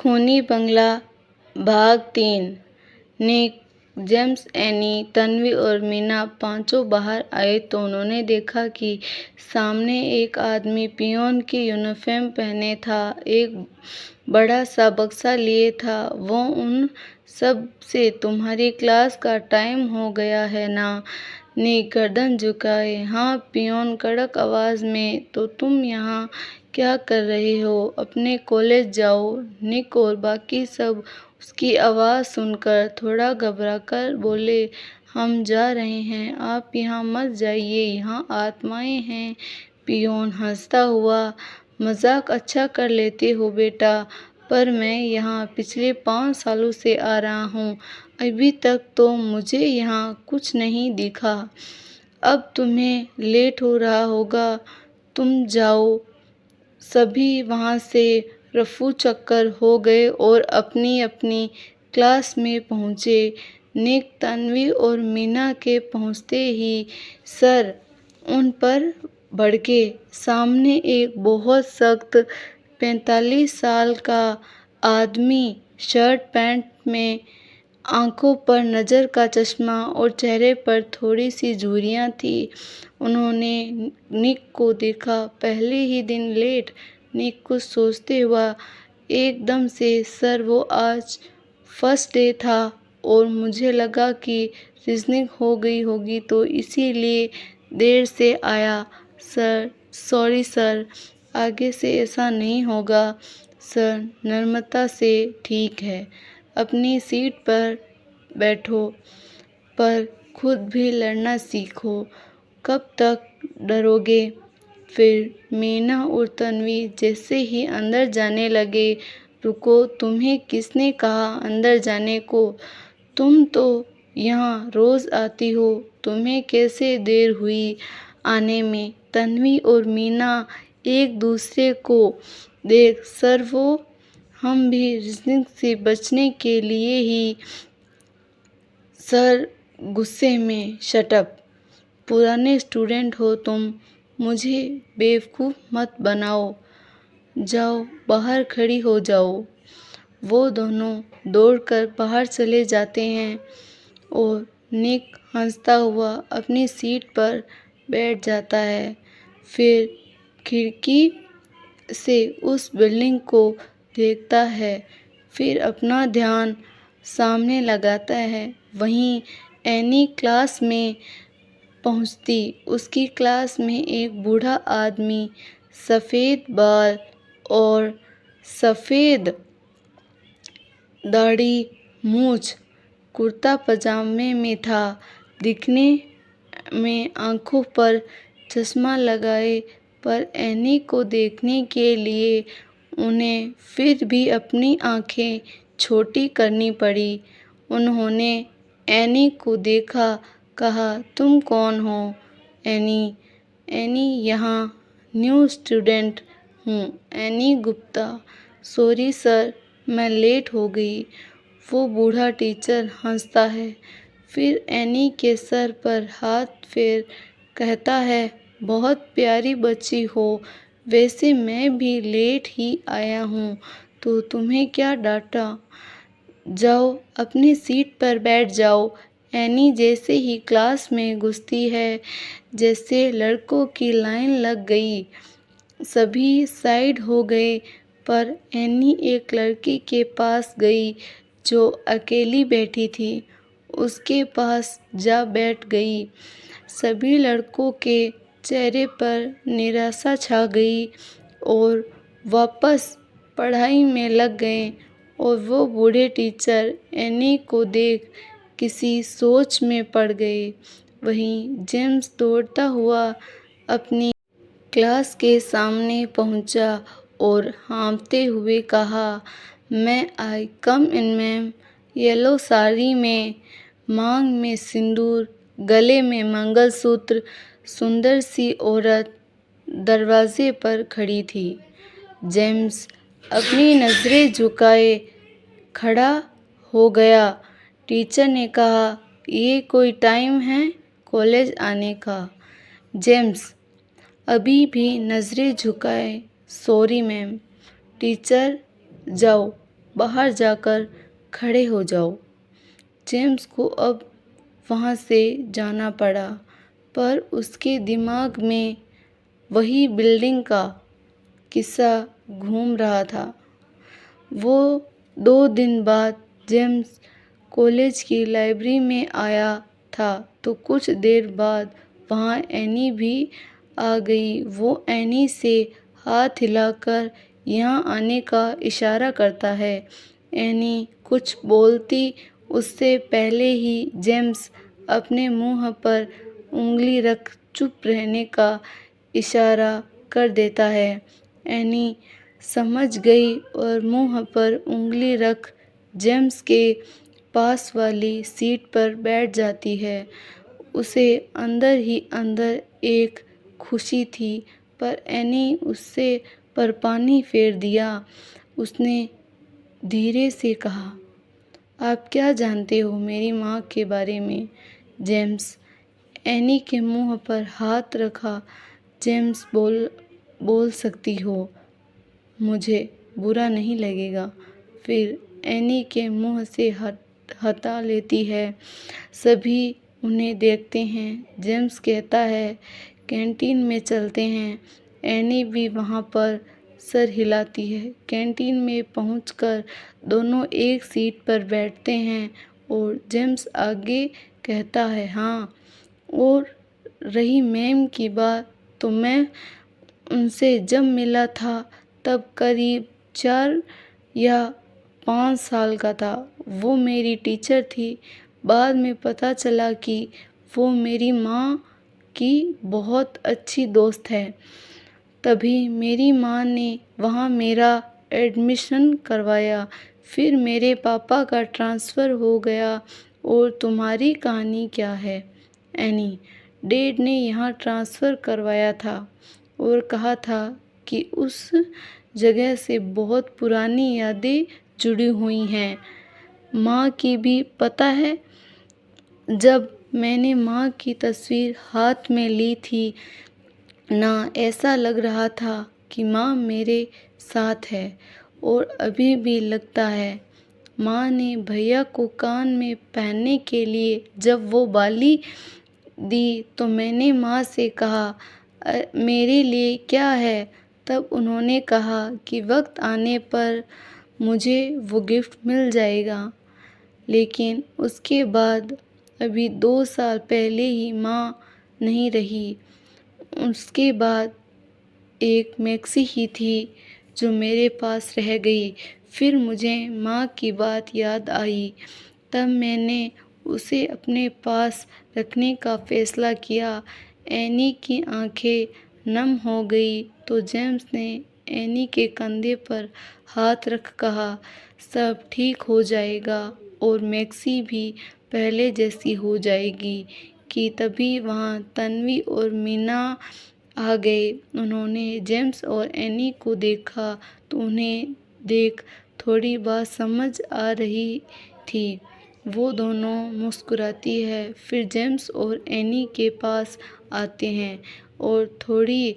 खूनी बंगला भाग 3। निक, James, any, Tanvi और मीना पांचों बाहर आए तो उन्होंने देखा कि सामने एक आदमी पियोन की यूनिफॉर्म पहने था, एक बड़ा सा बक्सा लिए था। वो उन सब से, तुम्हारी क्लास का टाइम हो गया है ना? निक गर्दन झुकाए। हाँ पियोन कड़क आवाज में। तो तुम यहाँ क्या कर रहे हो? अपने कॉलेज जाओ। निक और बाकी सब उसकी आवाज़ सुनकर थोड़ा घबराकर बोले, हम जा रहे हैं, आप यहाँ मत जाइए, यहाँ आत्माएं हैं। पियोन हंसता हुआ, मजाक अच्छा कर लेते हो बेटा, पर मैं यहाँ पिछले 5 सालों से आ रहा हूँ, अभी तक तो मुझे यहाँ कुछ नहीं दिखा। अब तुम्हें लेट हो रहा होगा, तुम जाओ। सभी वहाँ से रफू चक्कर हो गए और अपनी अपनी क्लास में पहुँचे। निक, तन्वी और मीना के पहुँचते ही सर उन पर भड़के। सामने एक बहुत सख्त 45 साल का आदमी, शर्ट पैंट में, आंखों पर नज़र का चश्मा और चेहरे पर थोड़ी सी झुर्रियाँ थी। उन्होंने निक को देखा। पहले ही दिन लेट। निक कुछ सोचते हुआ एकदम से, सर वो आज फर्स्ट डे था और मुझे लगा कि रीजनिंग हो गई होगी तो इसीलिए देर से आया। सर सॉरी सर, आगे से ऐसा नहीं होगा। सर नम्रता से, ठीक है, अपनी सीट पर बैठो, पर खुद भी लड़ना सीखो। कब तक डरोगे? फिर मीना और तन्वी जैसे ही अंदर जाने लगे, रुको, तुम्हें किसने कहा अंदर जाने को? तुम तो यहाँ रोज आती हो, तुम्हें कैसे देर हुई आने में? तन्वी और मीना एक दूसरे को देख, सर वो हम भी रीजनिंग से बचने के लिए ही। सर गुस्से में, शटअप, पुराने स्टूडेंट हो तुम, मुझे बेवकूफ़ मत बनाओ, जाओ बाहर खड़ी हो जाओ। वो दोनों दौड़कर बाहर चले जाते हैं और निक हंसता हुआ अपनी सीट पर बैठ जाता है। फिर खिड़की से उस बिल्डिंग को देखता है, फिर अपना ध्यान सामने लगाता है। वहीं एनी क्लास में पहुंचती। उसकी क्लास में एक बूढ़ा आदमी, सफ़ेद बाल और सफ़ेद दाढ़ी मूछ, कुर्ता पजामे में था। दिखने में आंखों पर चश्मा लगाए, पर एनी को देखने के लिए उन्हें फिर भी अपनी आंखें छोटी करनी पड़ी। उन्होंने एनी को देखा, कहा, तुम कौन हो? एनी, एनी यहाँ न्यू स्टूडेंट हूँ, एनी गुप्ता। सॉरी सर, मैं लेट हो गई। वो बूढ़ा टीचर हंसता है, फिर एनी के सर पर हाथ फेर कहता है, बहुत प्यारी बच्ची हो, वैसे मैं भी लेट ही आया हूँ तो तुम्हें क्या डांटा? जाओ अपनी सीट पर बैठ जाओ। एनी जैसे ही क्लास में घुसती है, जैसे लड़कों की लाइन लग गई। सभी साइड हो गए, पर एनी एक लड़की के पास गई जो अकेली बैठी थी। उसके पास जा बैठ गई। सभी लड़कों के चेहरे पर निराशा छा गई और वापस पढ़ाई में लग गए। और वो बूढ़े टीचर एनी को देख किसी सोच में पड़ गए। वहीं जेम्स दौड़ता हुआ अपनी क्लास के सामने पहुंचा और हाँफते हुए कहा, मैं आई कम इन मैम? येलो साड़ी में, मांग में सिंदूर, गले में मंगलसूत्र, सुंदर सी औरत दरवाजे पर खड़ी थी। जेम्स अपनी नज़रें झुकाए खड़ा हो गया। टीचर ने कहा, ये कोई टाइम है कॉलेज आने का? जेम्स अभी भी नज़रें झुकाए, सॉरी मैम। टीचर, जाओ बाहर जाकर खड़े हो जाओ। जेम्स को अब वहाँ से जाना पड़ा, पर उसके दिमाग में वही बिल्डिंग का किस्सा घूम रहा था। वो 2 दिन बाद जेम्स कॉलेज की लाइब्रेरी में आया था तो कुछ देर बाद वहाँ एनी भी आ गई। वो एनी से हाथ हिलाकर यहाँ आने का इशारा करता है। एनी कुछ बोलती उससे पहले ही जेम्स अपने मुंह पर उंगली रख चुप रहने का इशारा कर देता है। एनी समझ गई और मुंह पर उंगली रख जेम्स के पास वाली सीट पर बैठ जाती है। उसे अंदर ही अंदर एक खुशी थी, पर एनी उससे पर पानी फेर दिया। उसने धीरे से कहा, आप क्या जानते हो मेरी माँ के बारे में? जेम्स एनी के मुंह पर हाथ रखा। जेम्स बोल सकती हो, मुझे बुरा नहीं लगेगा। फिर एनी के मुंह से हटा लेती है। सभी उन्हें देखते हैं। जेम्स कहता है, कैंटीन में चलते हैं। एनी भी वहाँ पर सर हिलाती है। कैंटीन में पहुंचकर दोनों एक सीट पर बैठते हैं और जेम्स आगे कहता है, हाँ, और रही मैम की बात, तो मैं उनसे जब मिला था तब करीब 4 या 5 साल का था। वो मेरी टीचर थी। बाद में पता चला कि वो मेरी माँ की बहुत अच्छी दोस्त है। तभी मेरी माँ ने वहाँ मेरा एडमिशन करवाया। फिर मेरे पापा का ट्रांसफ़र हो गया। और तुम्हारी कहानी क्या है? एनी, डैड ने यहाँ ट्रांसफ़र करवाया था और कहा था कि उस जगह से बहुत पुरानी यादें जुड़ी हुई हैं। माँ की भी पता है, जब मैंने माँ की तस्वीर हाथ में ली थी ना, ऐसा लग रहा था कि माँ मेरे साथ है और अभी भी लगता है। माँ ने भैया को कान में पहनने के लिए जब वो बाली दी तो मैंने माँ से कहा, मेरे लिए क्या है?" तब उन्होंने कहा कि वक्त आने पर मुझे वो गिफ्ट मिल जाएगा। लेकिन उसके बाद अभी 2 साल पहले ही माँ नहीं रही। उसके बाद एक मैक्सी ही थी जो मेरे पास रह गई। फिर मुझे माँ की बात याद आई। तब मैंने उसे अपने पास रखने का फ़ैसला किया। एनी की आंखें नम हो गई तो जेम्स ने एनी के कंधे पर हाथ रख कहा, सब ठीक हो जाएगा और मैक्सी भी पहले जैसी हो जाएगी। कि तभी वहाँ तन्वी और मीना आ गए। उन्होंने जेम्स और एनी को देखा तो उन्हें देख थोड़ी बात समझ आ रही थी। वो दोनों मुस्कुराती है। फिर जेम्स और एनी के पास आते हैं और थोड़ी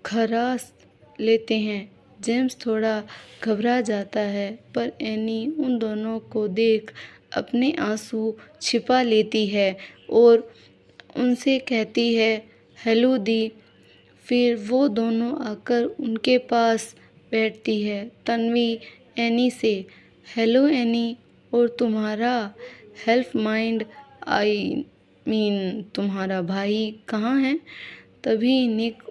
खराश लेते हैं। जेम्स थोड़ा घबरा जाता है, पर एनी उन दोनों को देख अपने आंसू छिपा लेती है और उनसे कहती है, हेलो दी। फिर वो दोनों आकर उनके पास बैठती है। तन्वी एनी से, हेलो एनी, और तुम्हारा हेल्प माइंड, आई मीन तुम्हारा भाई कहाँ है? तभी निक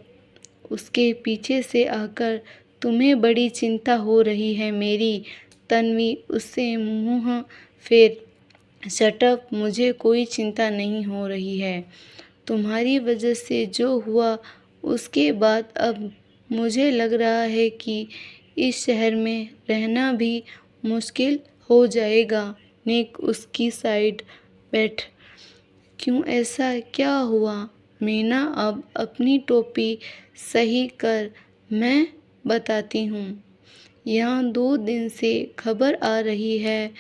उसके पीछे से आकर, तुम्हें बड़ी चिंता हो रही है मेरी। तन्वी उससे मुंह फेर, शट अप, मुझे कोई चिंता नहीं हो रही है। तुम्हारी वजह से जो हुआ उसके बाद अब मुझे लग रहा है कि इस शहर में रहना भी मुश्किल हो जाएगा। निक उसकी साइड बैठ, क्यों, ऐसा क्या हुआ? मीना, अब अपनी टोपी सही कर, मैं बताती हूँ। यहाँ 2 दिन से खबर आ रही है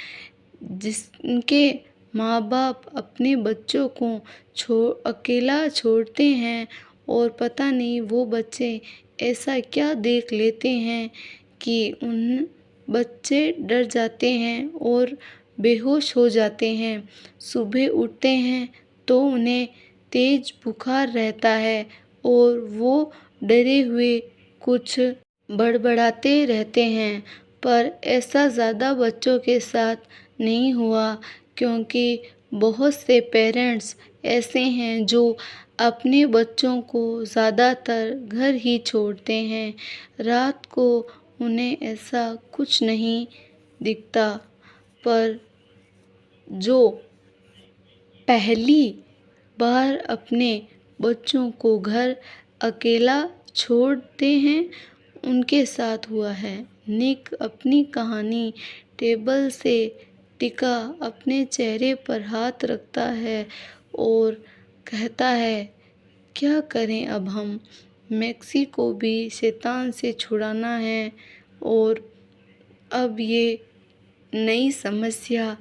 जिनके माँ बाप अपने बच्चों को अकेला छोड़ते हैं और पता नहीं वो बच्चे ऐसा क्या देख लेते हैं कि उन बच्चे डर जाते हैं और बेहोश हो जाते हैं। सुबह उठते हैं तो उन्हें तेज बुखार रहता है और वो डरे हुए कुछ बड़बड़ाते रहते हैं। पर ऐसा ज़्यादा बच्चों के साथ नहीं हुआ, क्योंकि बहुत से पेरेंट्स ऐसे हैं जो अपने बच्चों को ज़्यादातर घर ही छोड़ते हैं। रात को उन्हें ऐसा कुछ नहीं दिखता, पर जो पहली बार अपने बच्चों को घर अकेला छोड़ते हैं उनके साथ हुआ है। निक अपनी कहानी टेबल से टिका अपने चेहरे पर हाथ रखता है और कहता है, क्या करें अब हम? मैक्सी को भी शैतान से छुड़ाना है और अब ये नई समस्या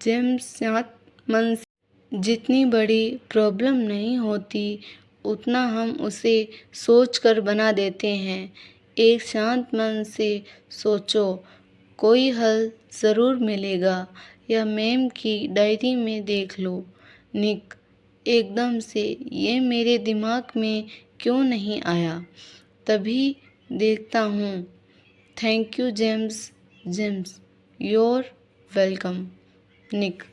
जेम्स शांत मन से जितनी बड़ी प्रॉब्लम नहीं होती उतना हम उसे सोचकर बना देते हैं। एक शांत मन से सोचो, कोई हल ज़रूर मिलेगा, या मैम की डायरी में देख लो। निक, एकदम से ये मेरे दिमाग में क्यों नहीं आया? तभी देखता हूँ। Thank you James. James, your welcome. Nick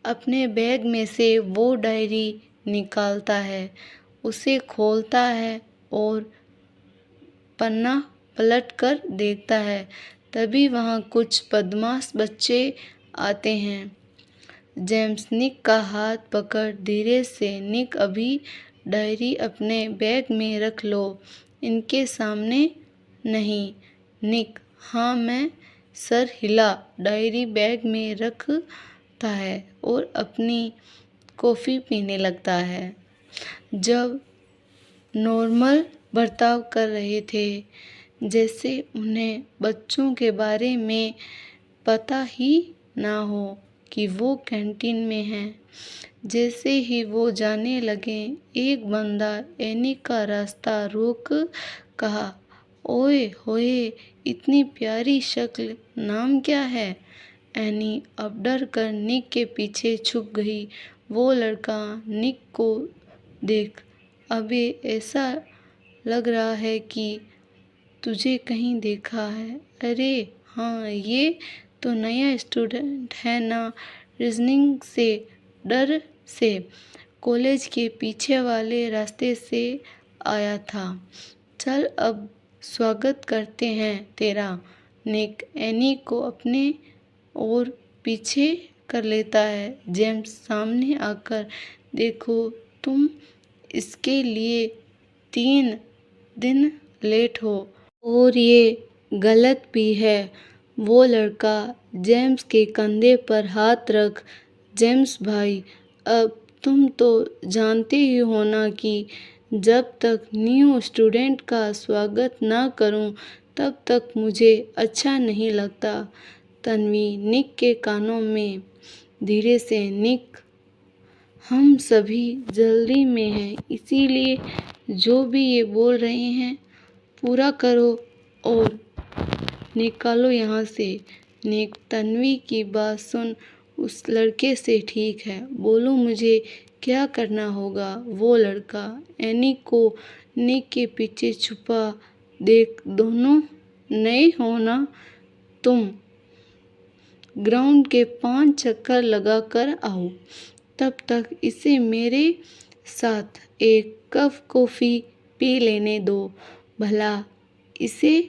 अपने बैग में से वो डायरी निकालता है, उसे खोलता है और पन्ना पलट कर देखता है। तभी वहाँ कुछ बदमाश बच्चे आते हैं। जेम्स निक का हाथ पकड़ धीरे से, निक अभी डायरी अपने बैग में रख लो, इनके सामने नहीं। निक, हाँ। मैं सर हिला डायरी बैग में रखता है और अपनी कॉफ़ी पीने लगता है। जब नॉर्मल बर्ताव कर रहे थे, जैसे उन्हें बच्चों के बारे में पता ही ना हो कि वो कैंटीन में हैं। जैसे ही वो जाने लगे, एक बंदा एनी का रास्ता रोक कहा, ओए होए, इतनी प्यारी शक्ल, नाम क्या है? एनी अब डर कर निक के पीछे छुप गई। वो लड़का निक को देख, अबे ऐसा लग रहा है कि तुझे कहीं देखा है। अरे हाँ, ये तो नया स्टूडेंट है ना, रीजनिंग से, डर से, कॉलेज के पीछे वाले रास्ते से आया था। चल अब स्वागत करते हैं तेरा। निक एनी को अपने और पीछे कर लेता है। जेम्स सामने आकर, देखो तुम इसके लिए 3 दिन लेट हो और ये गलत भी है। वो लड़का जेम्स के कंधे पर हाथ रख, जेम्स भाई, अब तुम तो जानते ही हो ना कि जब तक न्यू स्टूडेंट का स्वागत ना करूं तब तक मुझे अच्छा नहीं लगता। तन्वी निक के कानों में धीरे से, निक, हम सभी जल्दी में हैं, इसीलिए जो भी ये बोल रहे हैं पूरा करो और निकालो यहाँ से। निक तन्वी की बात सुन उस लड़के से, ठीक है, बोलो मुझे क्या करना होगा? वो लड़का एनी को निक के पीछे छुपा देख, दोनों नए हो ना तुम? ग्राउंड के 5 चक्कर लगा कर आओ, तब तक इसे मेरे साथ एक कप कॉफ़ी पी लेने दो। भला इसे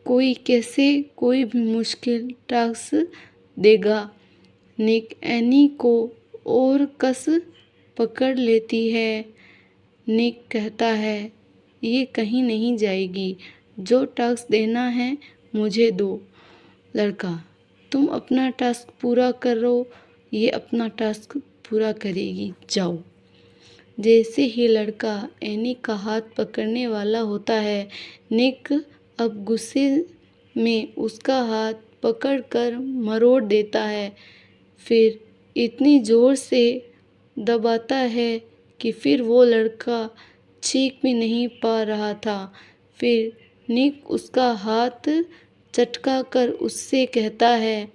कोई कैसे कोई भी मुश्किल टास्क देगा? निक एनी को और कस पकड़ लेती है। निक कहता है, ये कहीं नहीं जाएगी, जो टास्क देना है मुझे दो। लड़का, तुम अपना टास्क पूरा करो, ये अपना टास्क पूरा करेगी, जाओ। जैसे ही लड़का एनी का हाथ पकड़ने वाला होता है, निक अब गुस्से में उसका हाथ पकड़कर मरोड़ देता है। फिर इतनी ज़ोर से दबाता है कि फिर वो लड़का चीख भी नहीं पा रहा था। फिर निक उसका हाथ चटका कर उससे कहता है,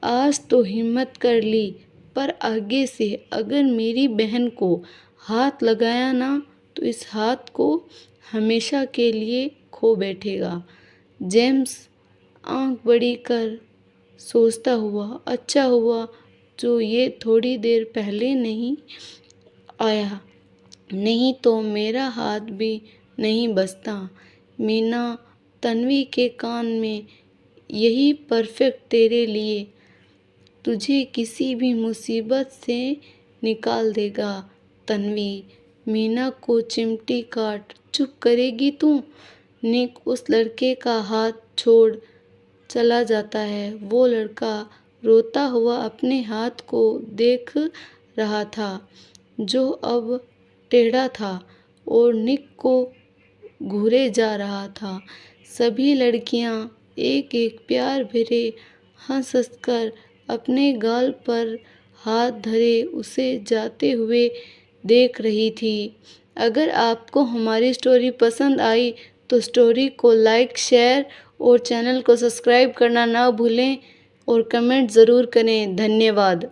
आज तो हिम्मत कर ली, पर आगे से अगर मेरी बहन को हाथ लगाया ना तो इस हाथ को हमेशा के लिए खो बैठेगा। जेम्स आंख बड़ी कर सोचता हुआ, अच्छा हुआ जो ये थोड़ी देर पहले नहीं आया, नहीं तो मेरा हाथ भी नहीं बचता। मीना तन्वी के कान में, यही परफेक्ट तेरे लिए, तुझे किसी भी मुसीबत से निकाल देगा। तन्वी मीना को चिमटी काट, चुप करेगी तू? निक उस लड़के का हाथ छोड़ चला जाता है। वो लड़का रोता हुआ अपने हाथ को देख रहा था जो अब टेढ़ा था और निक को घूरे जा रहा था। सभी लड़कियां एक एक प्यार भरे हंस हंसकर अपने गाल पर हाथ धरे उसे जाते हुए देख रही थी। अगर आपको हमारी स्टोरी पसंद आई तो स्टोरी को लाइक, शेयर और चैनल को सब्सक्राइब करना ना भूलें और कमेंट ज़रूर करें। धन्यवाद।